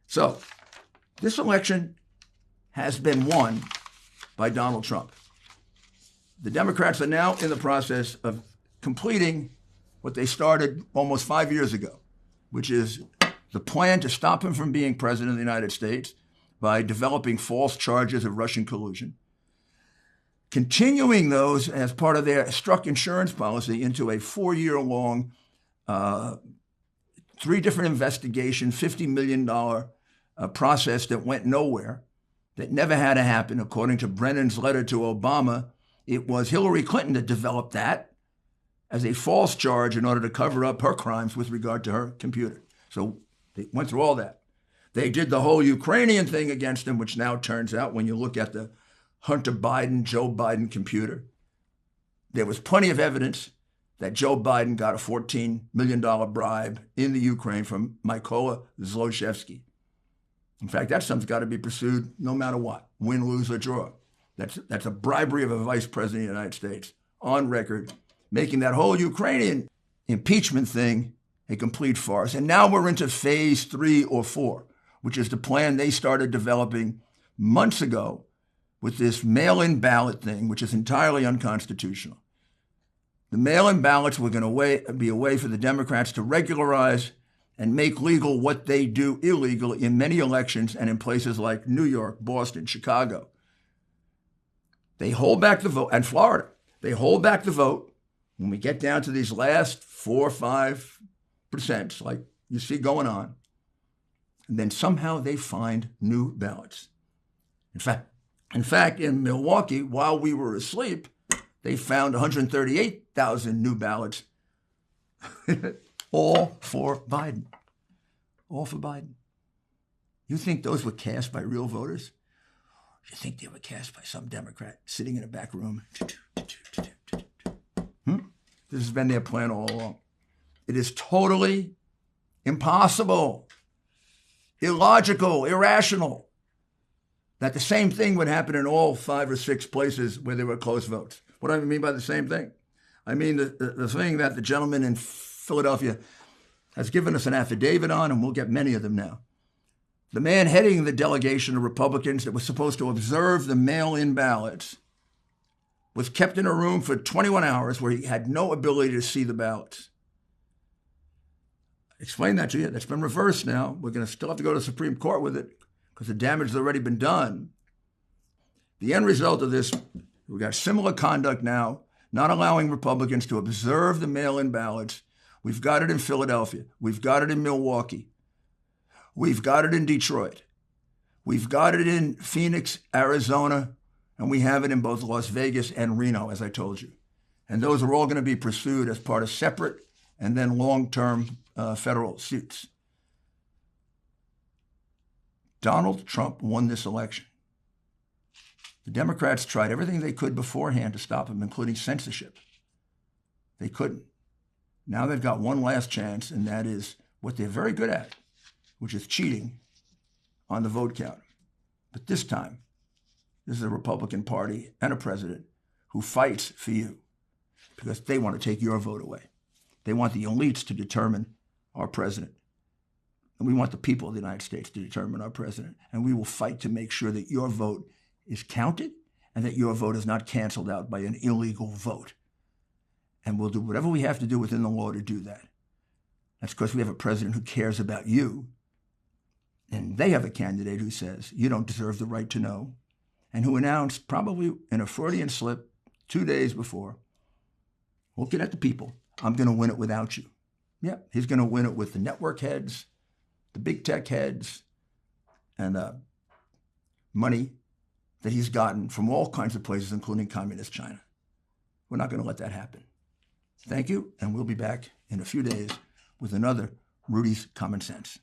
So this election has been won by Donald Trump. The Democrats are now in the process of completing what they started almost 5 years ago, which is the plan to stop him from being president of the United States by developing false charges of Russian collusion, continuing those as part of their struck insurance policy into a 4-year-long, 3 different investigations, $50 million process that went nowhere, that never had to happen. According to Brennan's letter to Obama, it was Hillary Clinton that developed that as a false charge in order to cover up her crimes with regard to her computer. So they went through all that. They did the whole Ukrainian thing against him, which now turns out, when you look at the Hunter Biden, Joe Biden computer, there was plenty of evidence that Joe Biden got a $14 million bribe in the Ukraine from Mykola Zlochevsky. In fact, that something's got to be pursued no matter what, win, lose, or draw. That's a bribery of a vice president of the United States on record, making that whole Ukrainian impeachment thing a complete farce. And now we're into phase 3 or 4, which is the plan they started developing months ago with this mail-in ballot thing, which is entirely unconstitutional. The mail-in ballots were going to be a way for the Democrats to regularize and make legal what they do illegal in many elections and in places like New York, Boston, Chicago. They hold back the vote, and Florida. They hold back the vote when we get down to these last 4 or 5%, like you see going on. And then somehow they find new ballots. In fact, in Milwaukee, while we were asleep, they found 138,000 new ballots, all for Biden. All for Biden. You think those were cast by real voters? You think they were cast by some Democrat sitting in a back room? This has been their plan all along. It is totally impossible, illogical, irrational that the same thing would happen in all 5 or 6 places where there were close votes. What do I mean by the same thing? I mean the thing that the gentleman in Philadelphia has given us an affidavit on, and we'll get many of them now. The man heading the delegation of Republicans that was supposed to observe the mail-in ballots was kept in a room for 21 hours where he had no ability to see the ballots. I explained that to you. That's been reversed now. We're going to still have to go to the Supreme Court with it because the damage has already been done. The end result of this, we've got similar conduct now, not allowing Republicans to observe the mail-in ballots. We've got it in Philadelphia. We've got it in Milwaukee. We've got it in Detroit. We've got it in Phoenix, Arizona, and we have it in both Las Vegas and Reno, as I told you. And those are all going to be pursued as part of separate and then long-term federal suits. Donald Trump won this election. The Democrats tried everything they could beforehand to stop him, including censorship. They couldn't. Now they've got one last chance, and that is what they're very good at, which is cheating on the vote count. But this time, this is a Republican Party and a president who fights for you because they want to take your vote away. They want the elites to determine our president. And we want the people of the United States to determine our president. And we will fight to make sure that your vote is counted and that your vote is not canceled out by an illegal vote. And we'll do whatever we have to do within the law to do that. That's because we have a president who cares about you. And they have a candidate who says, you don't deserve the right to know, and who announced, probably in a Freudian slip 2 days before, looking at the people, I'm going to win it without you. Yeah, he's going to win it with the network heads, the big tech heads, and money that he's gotten from all kinds of places, including communist China. We're not going to let that happen. Thank you, and we'll be back in a few days with another Rudy's Common Sense.